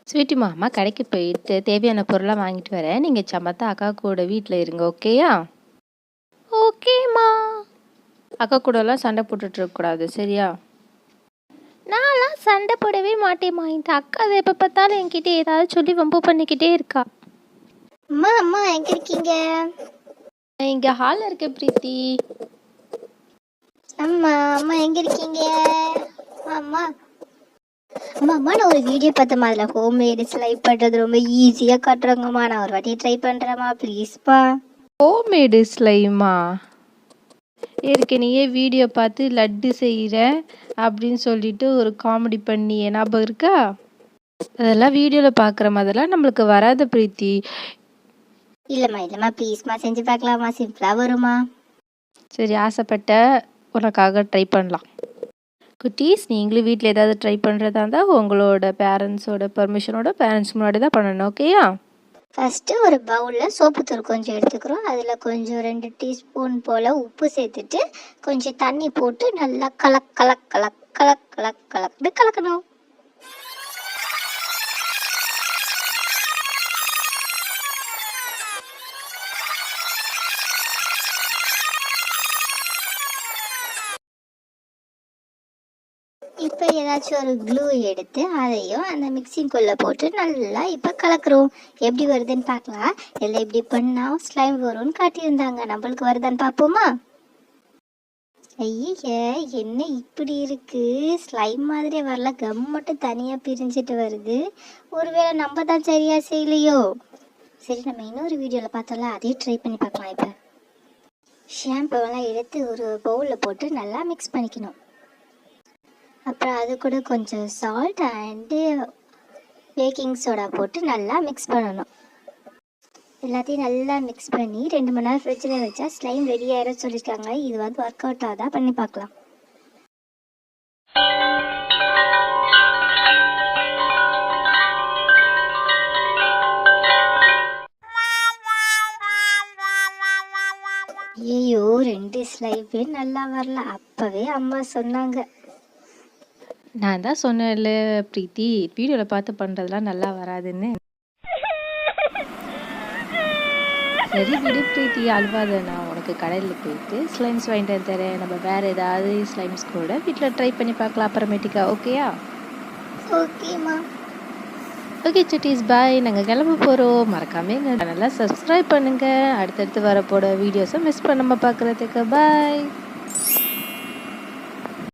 Sweetie மாமா கடைக்கு போயிட்டு தேவையான பொருளாக வாங்கிட்டு வரேன். நீங்கள் சமத்தா அக்கா கூட வீட்டில் இருங்க, ஓகேயா? ஓகேம்மா. அக்கா கூடலாம் சண்டை போட்டுட்டு இருக்கக்கூடாது, சரியா? நான்லாம் சண்டை போடவே மாட்டேம்மா. இந்த அக்கா அதை எப்போ பார்த்தாலும் என்கிட்ட ஏதாவது சொல்லி வம்பு பண்ணிக்கிட்டே இருக்கா. அம்மா அம்மா எங்க இருக்கீங்க? இங்கே ஹாலில் இருக்க பிரீத்தி. அம்மா அம்மா எங்க இருக்கீங்க? அம்மா அம்மா அம்மா நான் ஒரு வீடியோ பார்த்தேம்மா. அதில் ஹோம் மேடு ஸ்லைப் பண்ணுறது ரொம்ப ஈஸியாக காட்டுறாங்கம்மா. நான் ஒரு வாட்டி ட்ரை பண்ணுறேம்மா, ப்ளீஸ்ப்பா. ஹோம்மேடு ஸ்லைமா? ஏற்கனவே வீடியோ பார்த்து லட்டு செய்கிறேன் அப்படின்னு சொல்லிட்டு ஒரு காமெடி பண்ணி ஞாபகம் இருக்கா? அதெல்லாம் வீடியோவில் பார்க்குற மாதிரிலாம் நம்மளுக்கு வராத பிரீத்தி. இல்லைம்மா ப்ளீஸ்மா செஞ்சு பார்க்கலாமா? சிம்பிளாக வருமா? சரி, ஆசைப்பட்ட உனக்காக ட்ரை பண்ணலாம். குட்டீஸ், நீங்களும் வீட்டில் ஏதாவது ட்ரை பண்ணுறதா இருந்தால் உங்களோட பேரண்ட்ஸோட பர்மிஷனோட பேரண்ட்ஸ் முன்னாடி தான் பண்ணணும், ஓகேயா? ஃபஸ்ட்டு ஒரு பவுலில் சோப்புத்தூள் கொஞ்சம் எடுத்துக்கிறோம். அதில் கொஞ்சம் 2 டீஸ்பூன் போல் உப்பு சேர்த்துட்டு கொஞ்சம் தண்ணி போட்டு நல்லா கலக்கணும். இப்போ ஏதாச்சும் ஒரு க்ளூ எடுத்து அதையும் அந்த மிக்சிங்குள்ளே போட்டு நல்லா இப்போ கலக்குறோம். எப்படி வருதுன்னு பார்க்கலாம். இல்லை இப்படி பண்ணால் ஸ்லைம் வரும்னு காட்டியிருந்தாங்க. நம்மளுக்கு வருதான்னு பார்ப்போமா? ஐய, என்ன இப்படி இருக்குது? ஸ்லைம் மாதிரியே வரல, கம் மட்டும் தனியாக பிரிஞ்சிட்டு வருது. ஒருவேளை நம்ம தான் சரியாக செய்யலையோ? சரி, நம்ம இன்னொரு வீடியோவில் பார்த்தோம்ல, அதையும் ட்ரை பண்ணி பார்க்கலாம். இப்போ ஷாம்புவெல்லாம் எடுத்து ஒரு பவுலில் போட்டு நல்லா மிக்ஸ் பண்ணிக்கணும். அப்புறம் அது கூட கொஞ்சம் சால்ட் அண்டு பேக்கிங் சோடா போட்டு நல்லா மிக்ஸ் பண்ணணும். எல்லாத்தையும் நல்லா மிக்ஸ் பண்ணி 2 மணி நேரம் ஃப்ரிட்ஜில் வச்சா ஸ்லைம் ரெடி ஆகிடும் சொல்லியிருக்காங்க. இது வந்து ஒர்க் அவுட் ஆகுதா பண்ணி பார்க்கலாம். ஐயோ, 2 ஸ்லைமே நல்லா வரல. அப்போவே அம்மா சொன்னாங்க. நான் தான் சொன்னேன்ல பிரீத்தி, வீடியோவில் பார்த்து பண்ணுறதுலாம் நல்லா வராதுன்னு. சரி விடு பிரீத்தி, அழுவாத. நான் உனக்கு கடையில் போயிட்டு ஸ்லைம்ஸ் வாங்கிட்டு வந்து தரேன். நம்ம வேறு ஏதாவது ஸ்லைம்ஸ் கூட வீட்டில் ட்ரை பண்ணி பார்க்கலாம் அப்புறமேட்டிக்கா, ஓகேயா? ஓகேம்மா. ஓகே சுட்டீஸ், பாய். நாங்கள் கிளம்ப போகிறோம். மறக்காம எங்கள் சேனலை சப்ஸ்கிரைப் பண்ணுங்கள். அடுத்தடுத்து வரப்போட வீடியோஸை மிஸ் பண்ணாமல் பார்க்குறதுக்கு. பாய்.